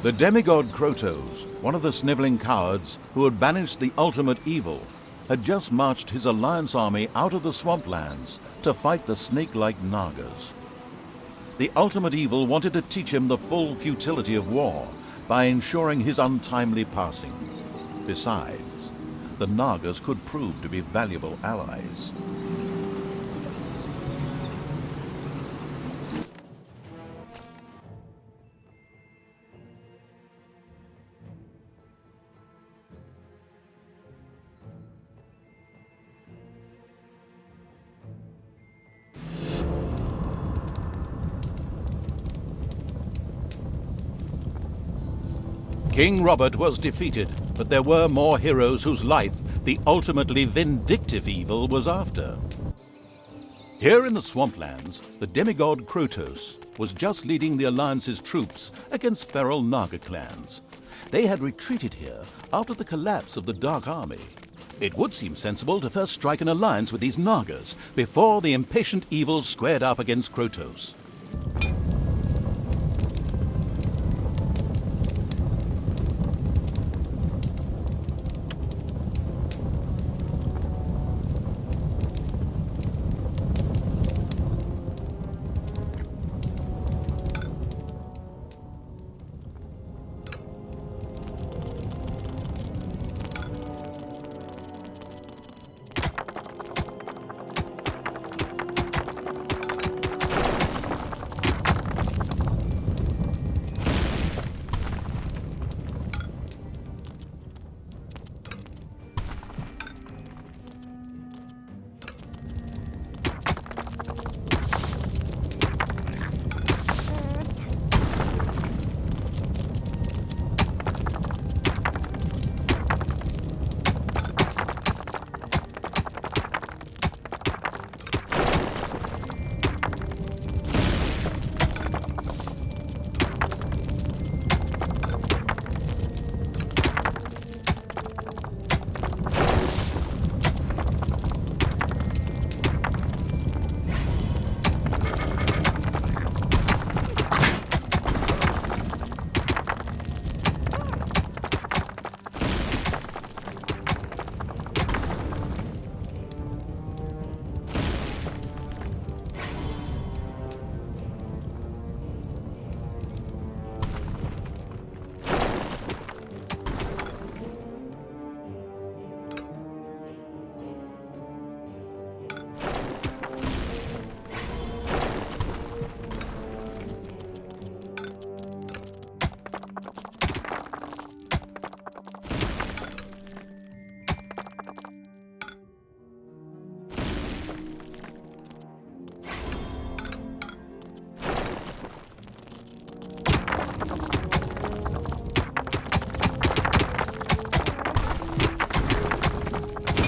The demigod Krotos, one of the sniveling cowards who had banished the ultimate evil, had just marched his alliance army out of the swamplands to fight the snake-like Nagas. The ultimate evil wanted to teach him the full futility of war by ensuring his untimely passing. Besides, the Nagas could prove to be valuable allies. King Robert was defeated, but there were more heroes whose life the ultimately vindictive evil was after. Here in the swamplands, the demigod Krotos was just leading the Alliance's troops against feral Naga clans. They had retreated here after the collapse of the Dark Army. It would seem sensible to first strike an alliance with these Nagas before the impatient evil squared up against Krotos.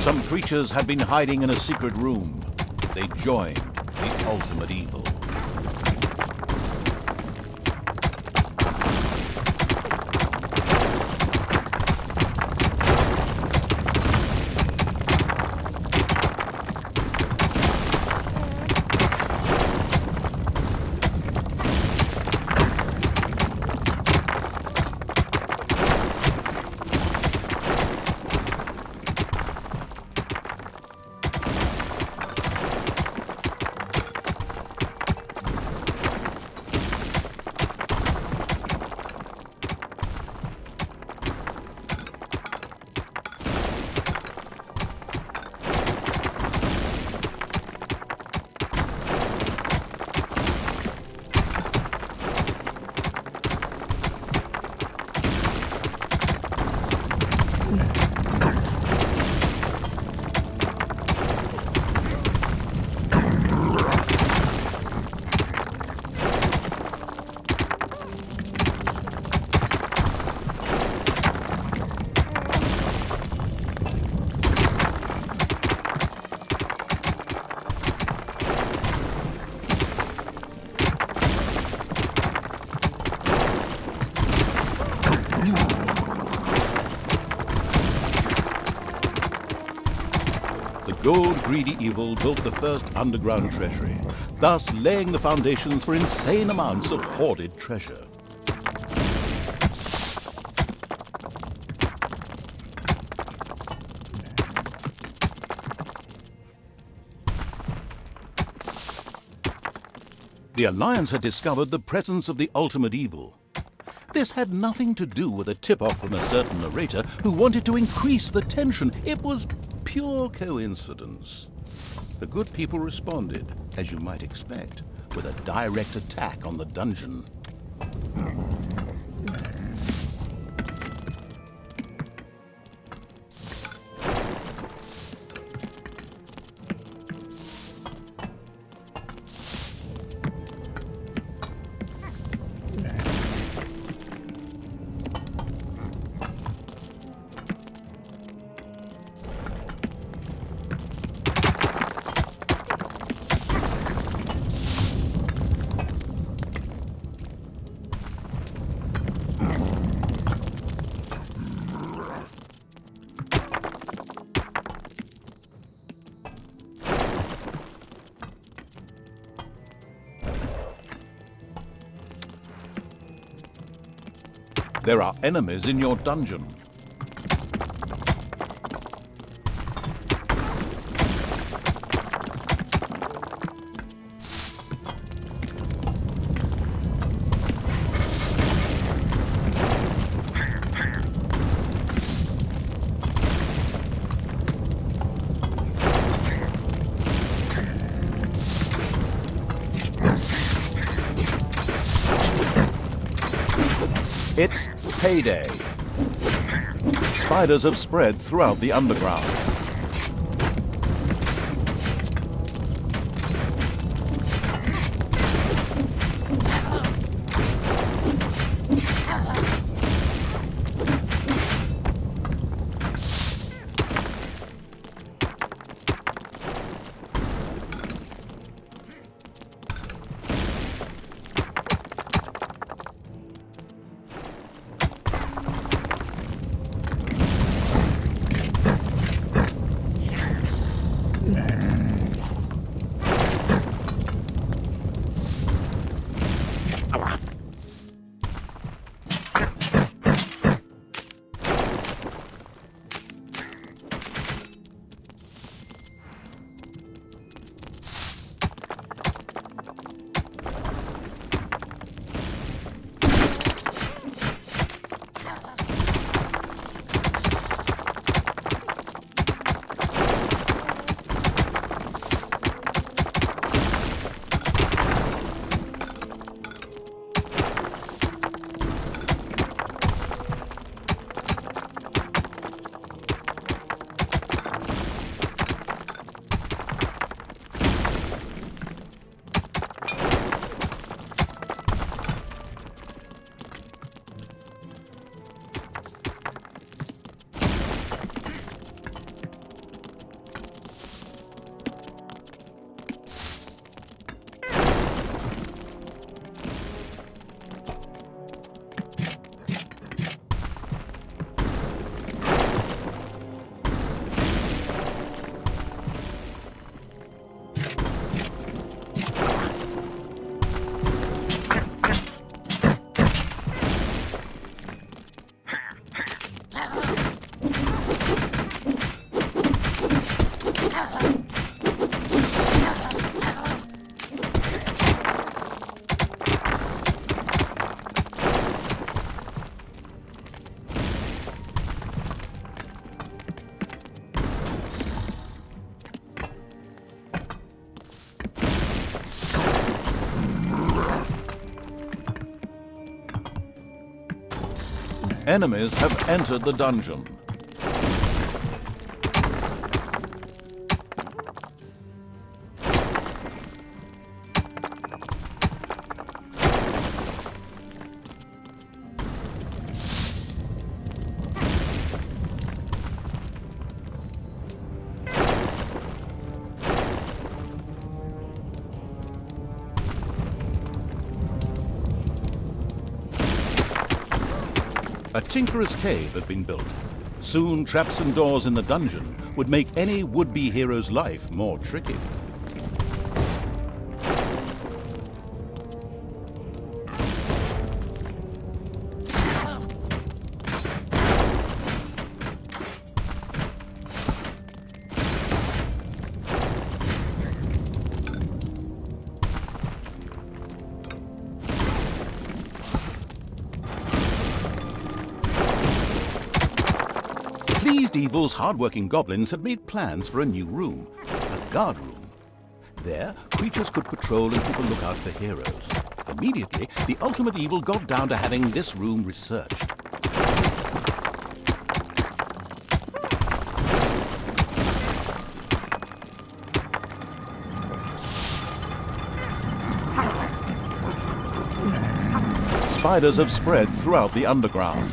Some creatures had been hiding in a secret room. They joined the ultimate evil. Gold-greedy evil built the first underground treasury, thus laying the foundations for insane amounts of hoarded treasure. The Alliance had discovered the presence of the ultimate evil. This had nothing to do with a tip-off from a certain narrator who wanted to increase the tension. It was pure coincidence. The good people responded, as you might expect, with a direct attack on the dungeon. There are enemies in your dungeon. It's payday. Spiders have spread throughout the underground. Enemies have entered the dungeon. A tinkerer's cave had been built. Soon, traps and doors in the dungeon would make any would-be hero's life more tricky. evil's hard-working goblins had made plans for a new room, a guard room. There, creatures could patrol and keep a lookout for heroes. Immediately, the ultimate evil got down to having this room researched. Spiders have spread throughout the underground.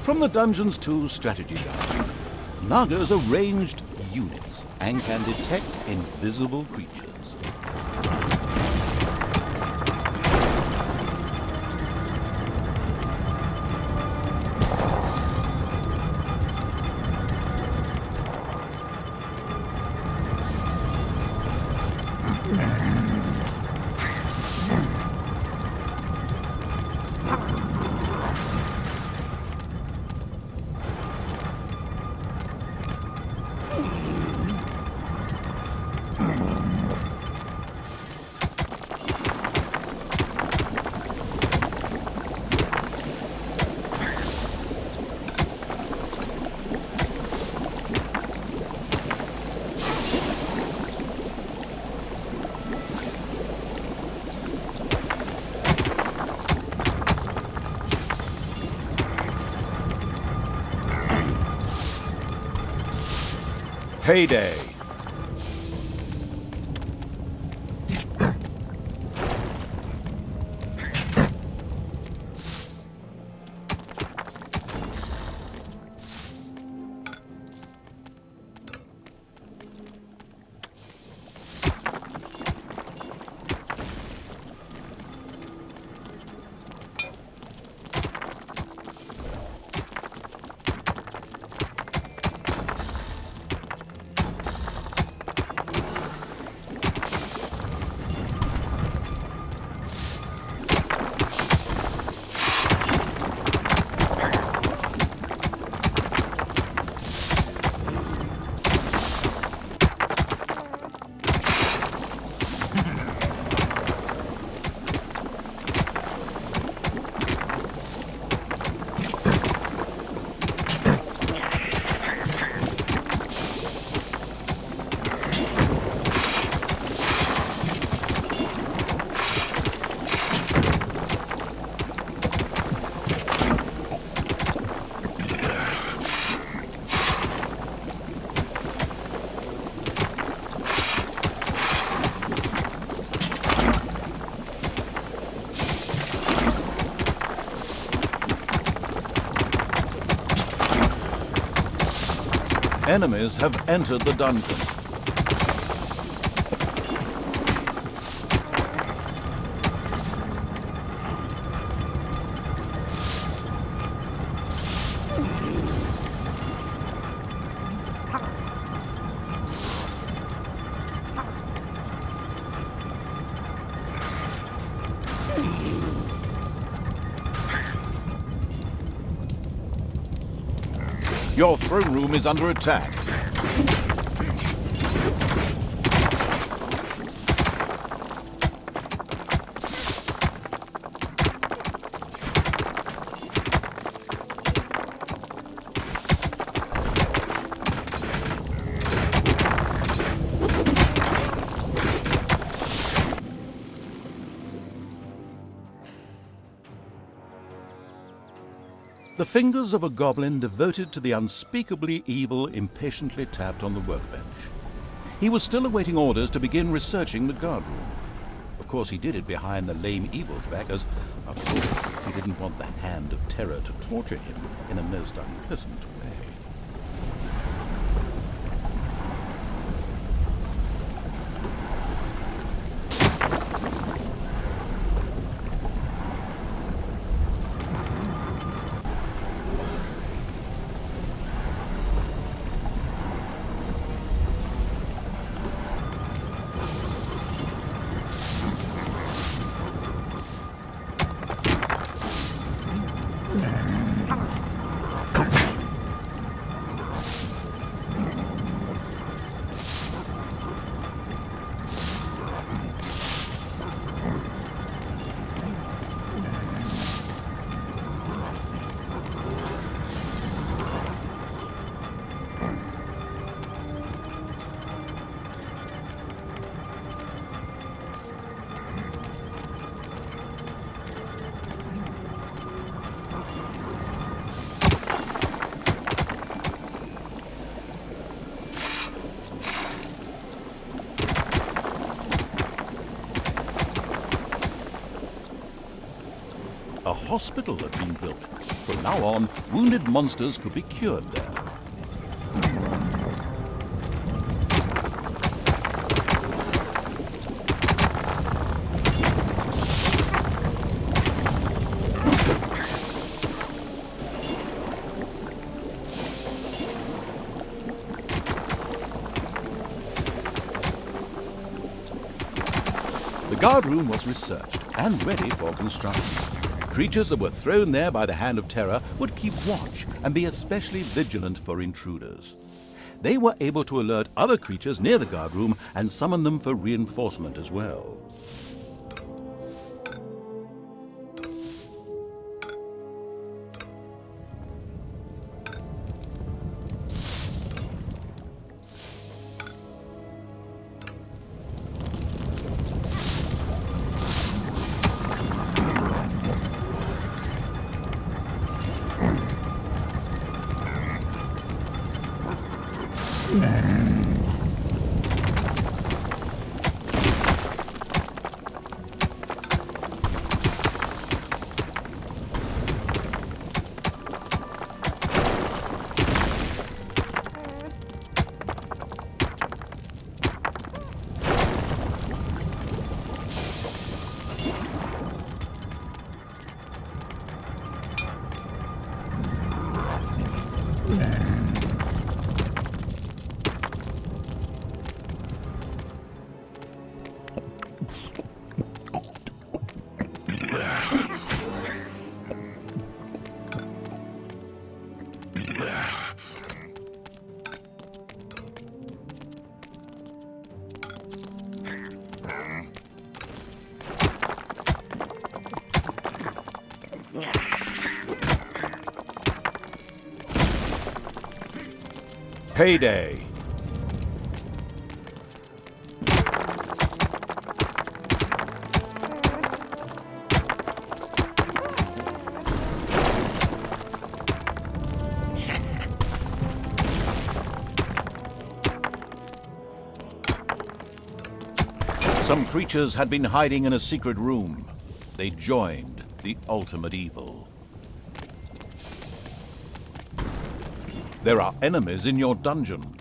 From the Dungeons 2 strategy guide, Naga's are ranged units and can detect invisible creatures. Payday. Enemies have entered the dungeon. Your throne room is under attack. The fingers of a goblin devoted to the unspeakably evil impatiently tapped on the workbench. He was still awaiting orders to begin researching the guard room. Of course, he did it behind the lame evil's back, as, after all, he didn't want the Hand of Terror to torture him in a most unpleasant way. A hospital had been built. From now on, wounded monsters could be cured there. The guard room was researched and ready for construction. Creatures that were thrown there by the Hand of Terror would keep watch and be especially vigilant for intruders. They were able to alert other creatures near the guard room and summon them for reinforcement as well. Payday! Some creatures had been hiding in a secret room. They joined the ultimate evil. There are enemies in your dungeon.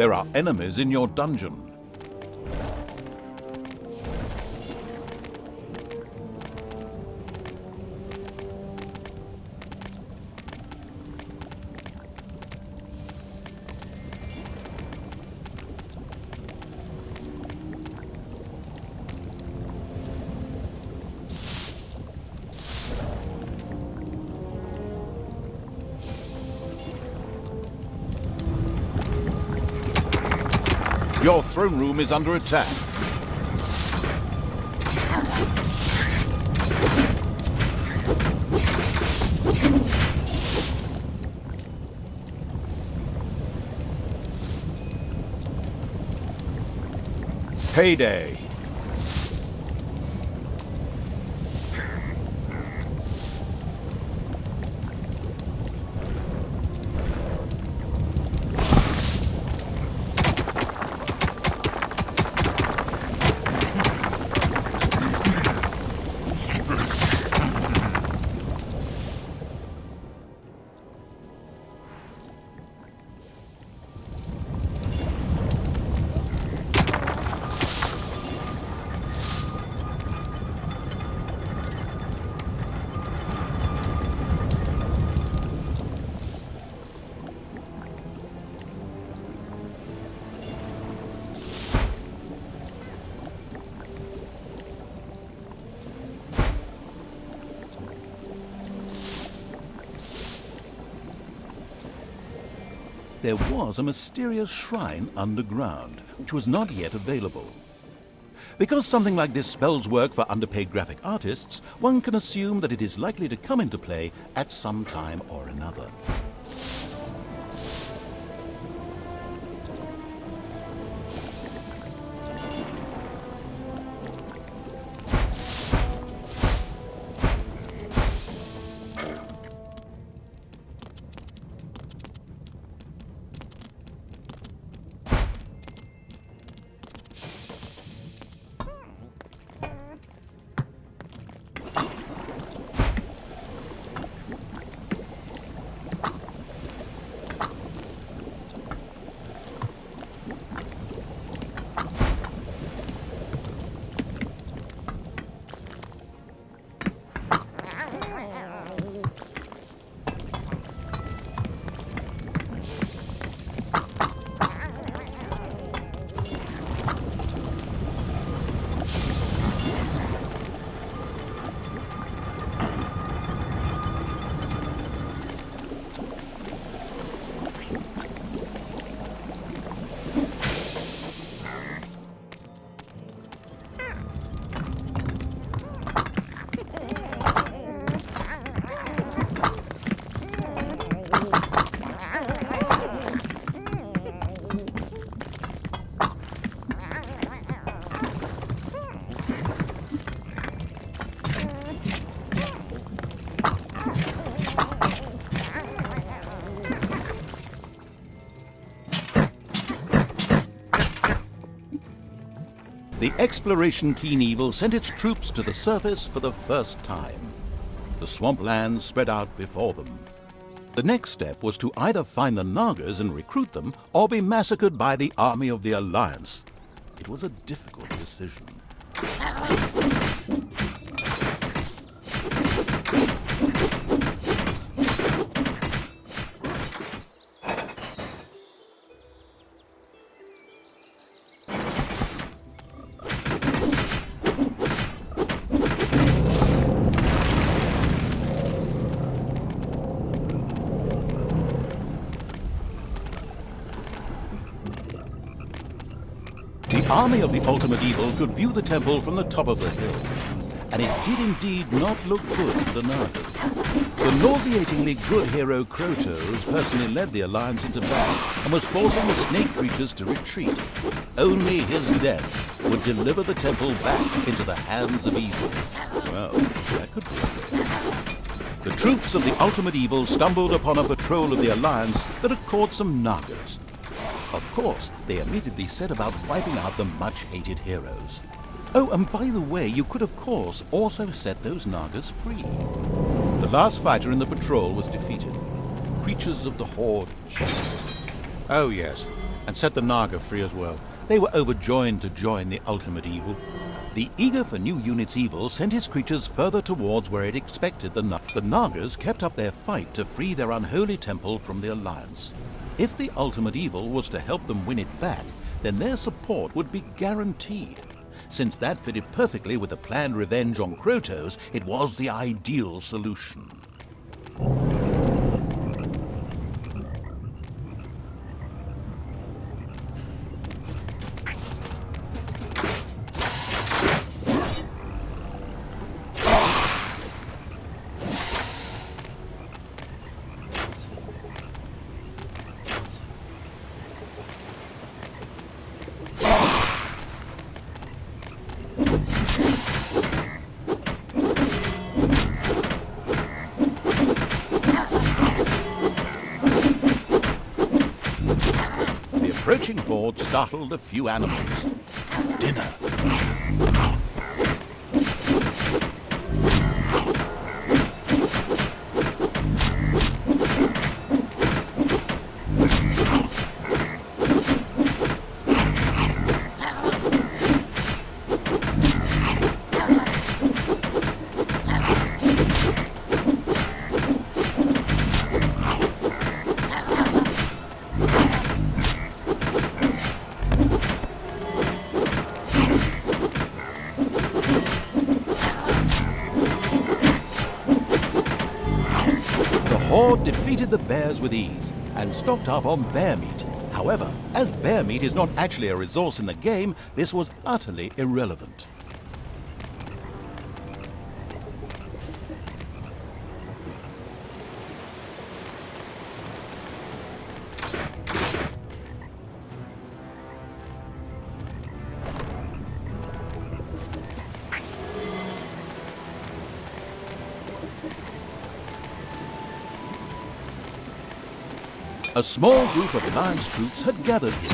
There are enemies in your dungeon. Your throne room is under attack. Payday. There was a mysterious shrine underground, which was not yet available. Because something like this spells work for underpaid graphic artists, one can assume that it is likely to come into play at some time or another. The exploration Keenevil sent its troops to the surface for the first time. The swamplands spread out before them. The next step was to either find the Nagas and recruit them, or be massacred by the army of the Alliance. It was a difficult decision. The army of the Ultimate Evil could view the temple from the top of the hill, and it did indeed not look good for the Nagas. The nauseatingly good hero Krotos personally led the Alliance into battle and was forcing the snake creatures to retreat. Only his death would deliver the temple back into the hands of evil. Well, that could be a way. The troops of the Ultimate Evil stumbled upon a patrol of the Alliance that had caught some Nagas. Of course, they immediately set about wiping out the much-hated heroes. Oh, and by the way, you could of course also set those Nagas free. The last fighter in the patrol was defeated. Creatures of the Horde. Oh yes, and set the Naga free as well. They were overjoyed to join the ultimate evil. The eager for new unit's evil sent his creatures further towards where it expected the Nagas. The Nagas kept up their fight to free their unholy temple from the Alliance. If the ultimate evil was to help them win it back, then their support would be guaranteed. Since that fitted perfectly with the planned revenge on Krotos, it was the ideal solution. The approaching horde startled a few animals. Dinner. The horde defeated the bears with ease and stocked up on bear meat. However, as bear meat is not actually a resource in the game, this was utterly irrelevant. A small group of Alliance troops had gathered here.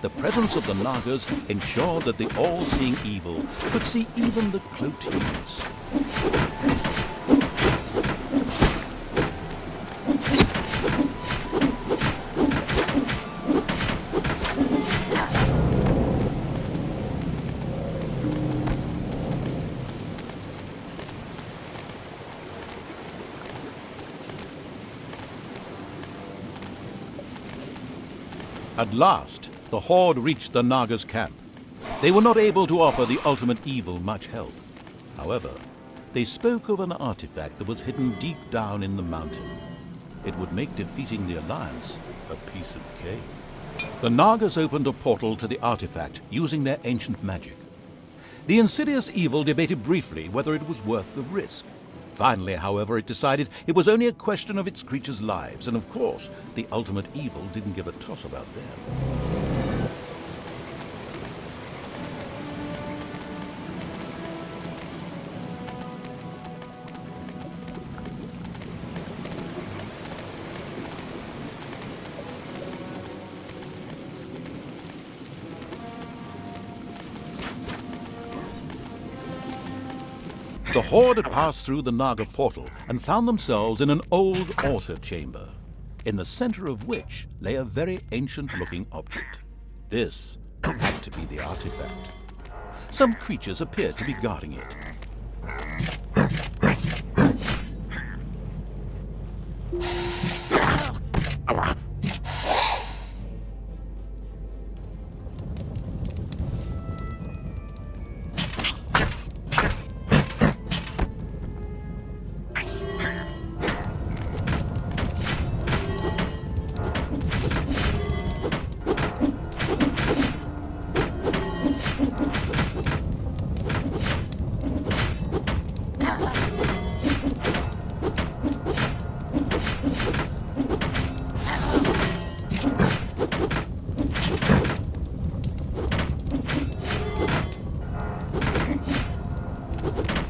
The presence of the Nagas ensured that the all-seeing evil could see even the cloaked units. At last, the horde reached the Nagas' camp. They were not able to offer the ultimate evil much help. However, they spoke of an artifact that was hidden deep down in the mountain. It would make defeating the Alliance a piece of cake. The Nagas opened a portal to the artifact using their ancient magic. The insidious evil debated briefly whether it was worth the risk. Finally, however, it decided it was only a question of its creatures' lives, and of course, the ultimate evil didn't give a toss about them. The horde had passed through the Naga portal and found themselves in an old altar chamber, in the center of which lay a very ancient-looking object. This had to be the artifact. Some creatures appeared to be guarding it.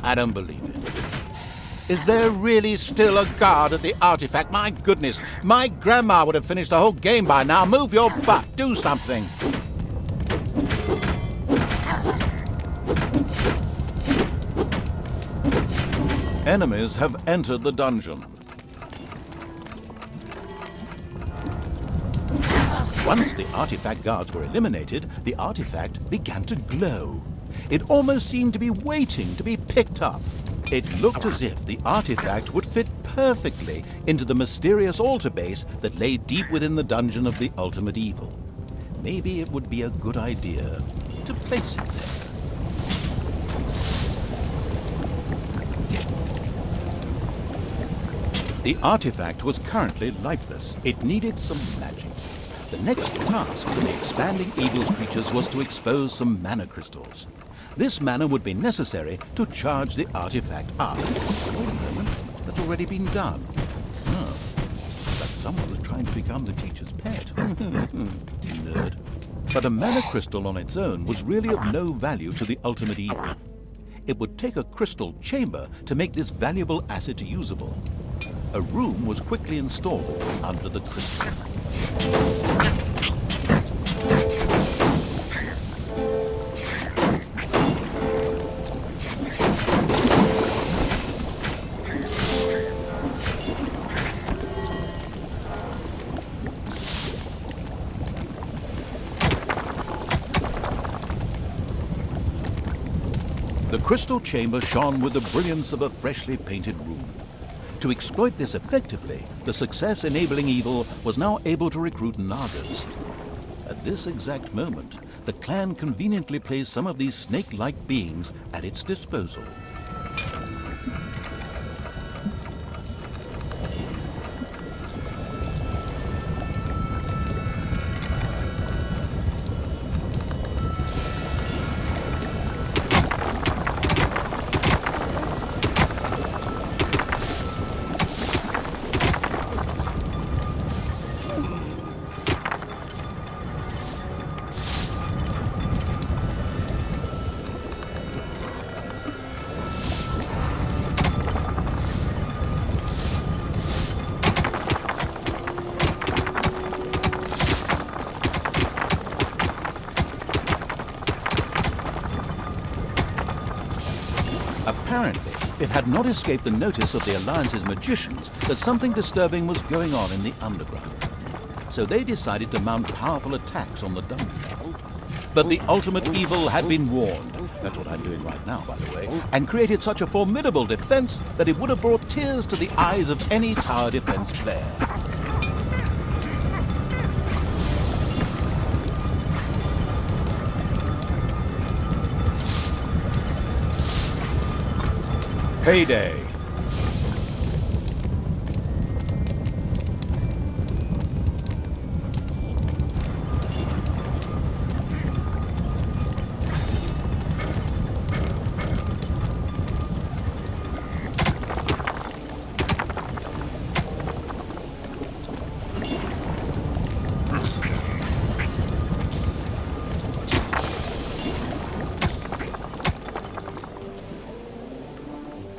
I don't believe it. Is there really still a guard at the artifact? My goodness, my grandma would have finished the whole game by now. Move your butt, do something. Enemies have entered the dungeon. Once the artifact guards were eliminated, the artifact began to glow. It almost seemed to be waiting to be picked up. It looked as if the artifact would fit perfectly into the mysterious altar base that lay deep within the dungeon of the ultimate evil. Maybe it would be a good idea to place it there. The artifact was currently lifeless. It needed some magic. The next task for the expanding evil's creatures was to expose some mana crystals. This mana would be necessary to charge the artifact up. Wait a moment, that's already been done. Oh, but someone was trying to become the teacher's pet. Nerd. But a mana crystal on its own was really of no value to the ultimate evil. It would take a crystal chamber to make this valuable asset usable. A room was quickly installed under the crystal. The crystal chamber shone with the brilliance of a freshly painted room. To exploit this effectively, the success-enabling evil was now able to recruit Nagas. At this exact moment, the clan conveniently placed some of these snake-like beings at its disposal. Apparently, it had not escaped the notice of the Alliance's magicians that something disturbing was going on in the underground. So they decided to mount powerful attacks on the dungeon. But the ultimate evil had been warned, that's what I'm doing right now, by the way, and created such a formidable defense that it would have brought tears to the eyes of any tower defense player. Payday.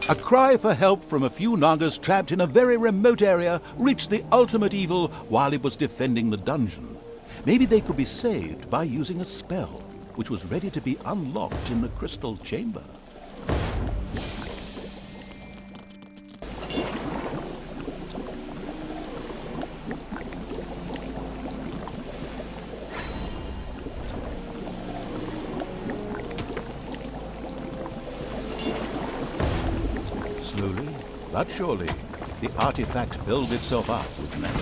A cry for help from a few Nagas trapped in a very remote area reached the ultimate evil while it was defending the dungeon. Maybe they could be saved by using a spell, which was ready to be unlocked in the crystal chamber. Slowly, but surely, the artifact filled itself up with metal.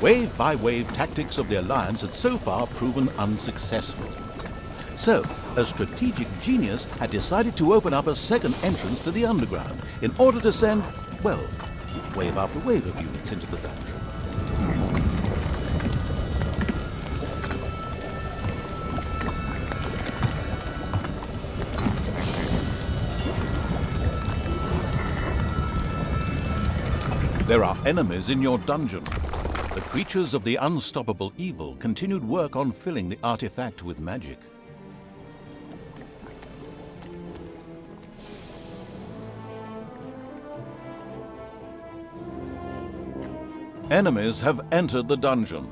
Wave-by-wave tactics of the Alliance had so far proven unsuccessful. So, a strategic genius had decided to open up a second entrance to the underground in order to send, well, wave after wave of units into the dungeon. There are enemies in your dungeon. The creatures of the unstoppable evil continued work on filling the artifact with magic. Enemies have entered the dungeon.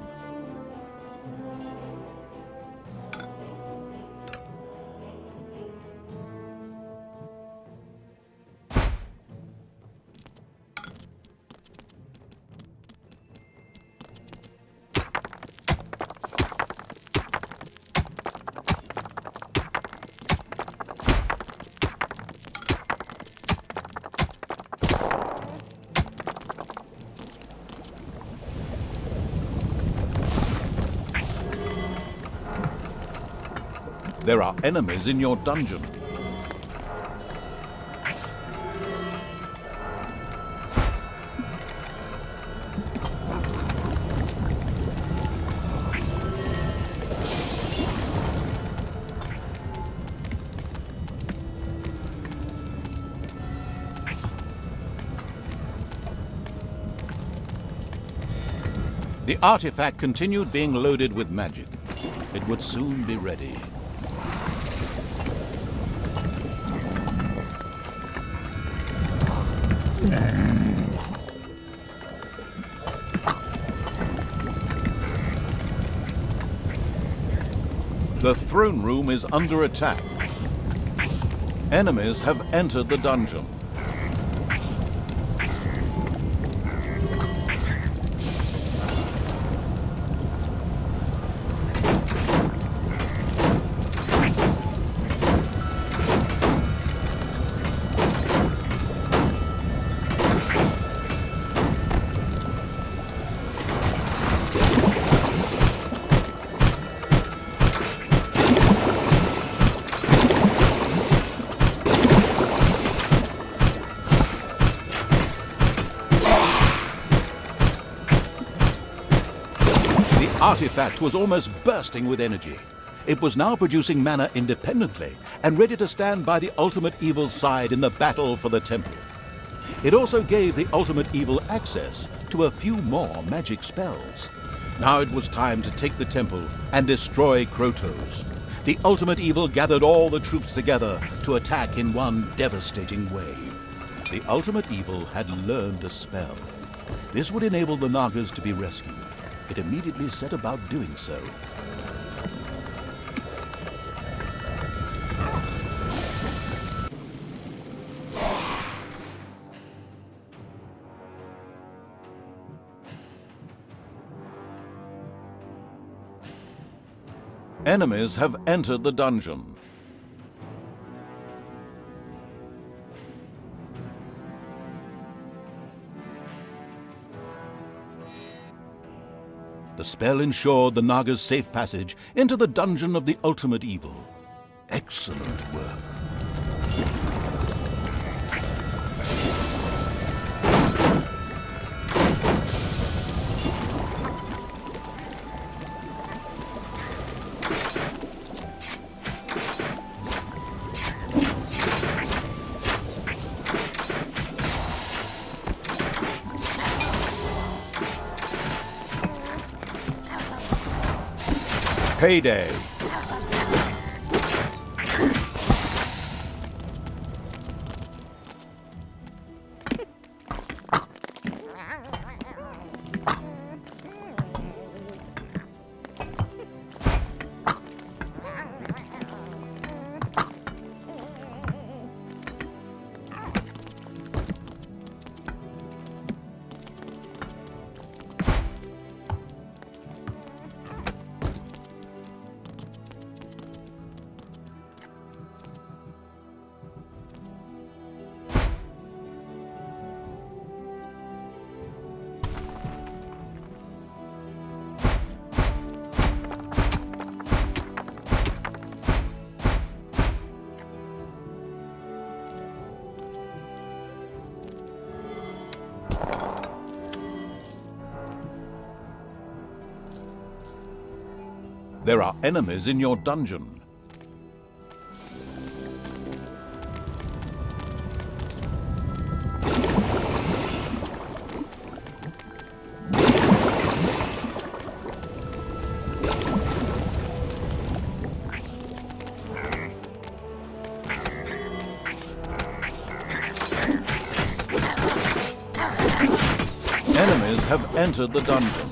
There are enemies in your dungeon. The artifact continued being loaded with magic. It would soon be ready. The throne room is under attack. Enemies have entered the dungeon. The artifact was almost bursting with energy. It was now producing mana independently and ready to stand by the ultimate evil's side in the battle for the temple. It also gave the ultimate evil access to a few more magic spells. Now it was time to take the temple and destroy Krotos. The ultimate evil gathered all the troops together to attack in one devastating wave. The ultimate evil had learned a spell. This would enable the Nagas to be rescued. It immediately set about doing so. Enemies have entered the dungeon. The spell ensured the Naga's safe passage into the dungeon of the ultimate evil. Excellent work. Payday. There are enemies in your dungeon. have entered the dungeon.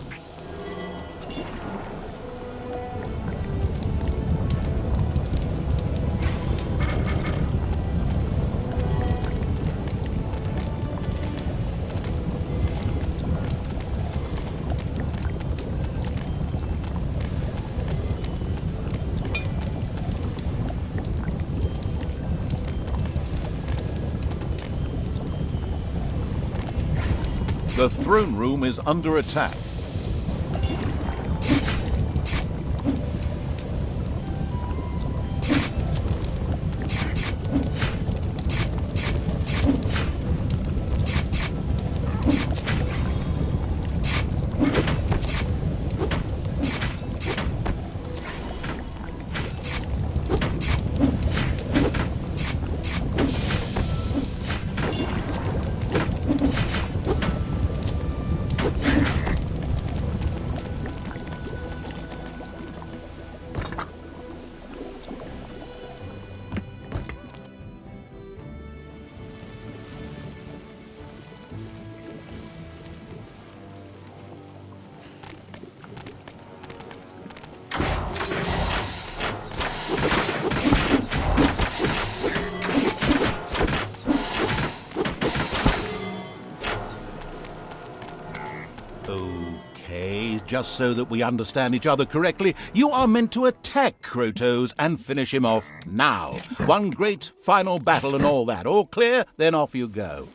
The throne room is under attack. Okay, just so that we understand each other correctly, you are meant to attack Krotos and finish him off now. One great final battle and all that. All clear? Then off you go.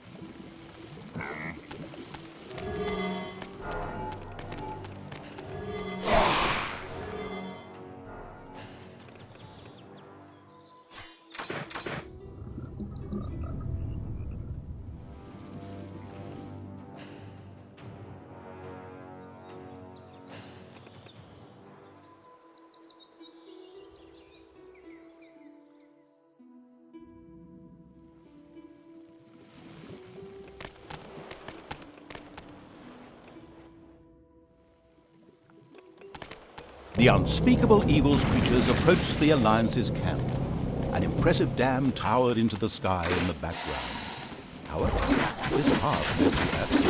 The unspeakable evil's creatures approached the Alliance's camp. An impressive dam towered into the sky in the background. However, this path led to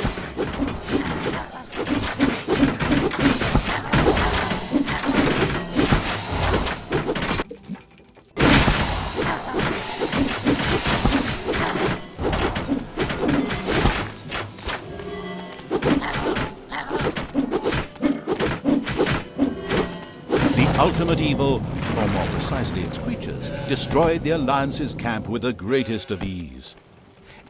ultimate evil, or more precisely its creatures, destroyed the Alliance's camp with the greatest of ease.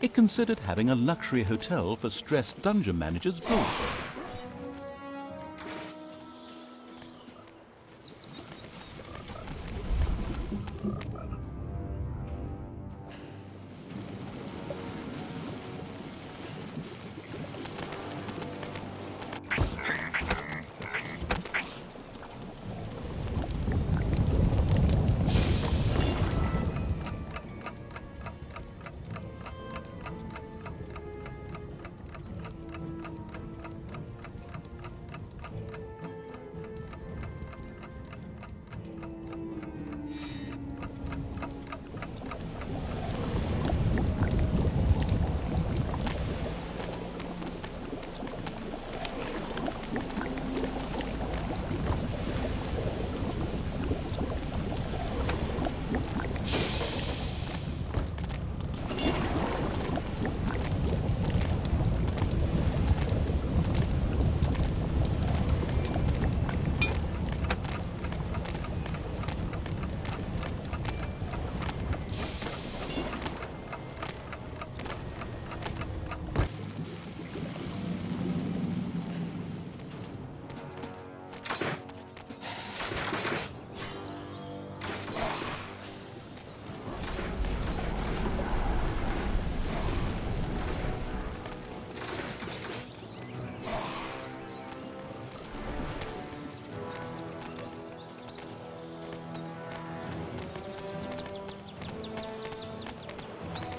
It considered having a luxury hotel for stressed dungeon managers built there.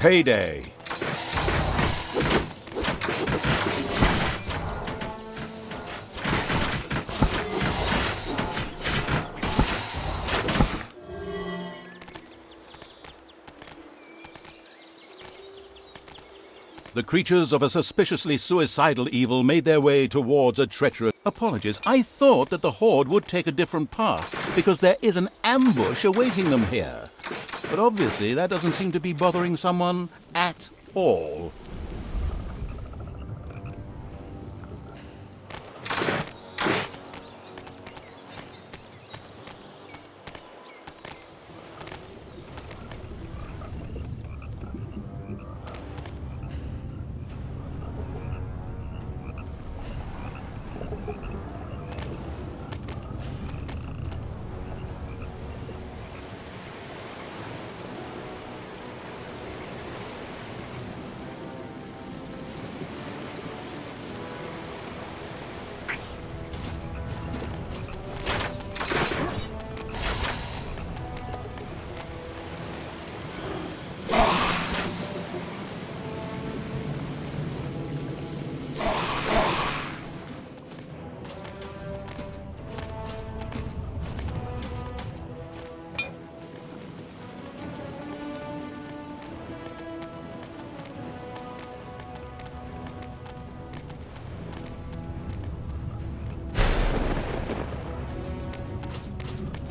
Payday. The creatures of a suspiciously suicidal evil made their way towards a treacherous... Apologies, I thought that the Horde would take a different path, because there is an ambush awaiting them here. But obviously that doesn't seem to be bothering someone at all.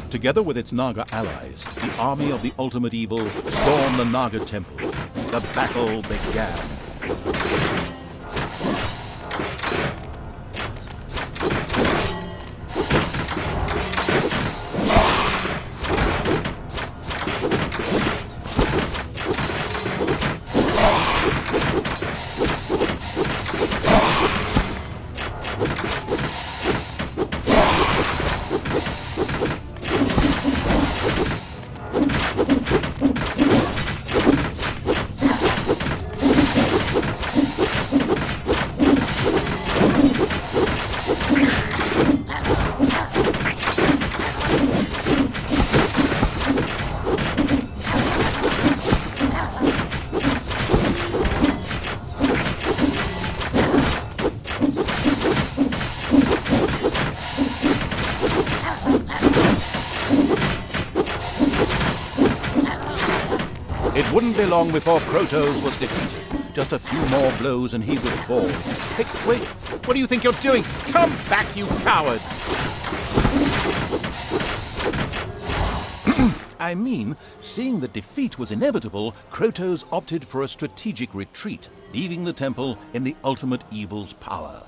Together with its Naga allies, the army of the Ultimate Evil stormed the Naga Temple. The battle began. It wouldn't be long before Krotos was defeated. Just a few more blows and he would fall. Hey, wait, what do you think you're doing? Come back, you coward! I mean, seeing that defeat was inevitable, Krotos opted for a strategic retreat, leaving the temple in the Ultimate Evil's power.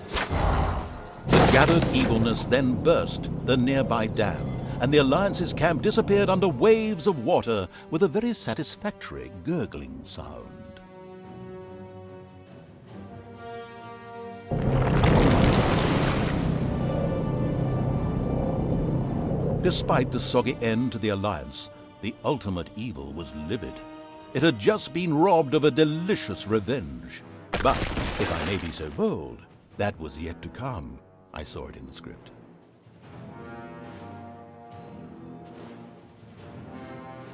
The gathered evilness then burst the nearby dam, and the Alliance's camp disappeared under waves of water with a very satisfactory gurgling sound. Despite the soggy end to the Alliance, the Ultimate Evil was livid. It had just been robbed of a delicious revenge. But, if I may be so bold, that was yet to come. I saw it in the script.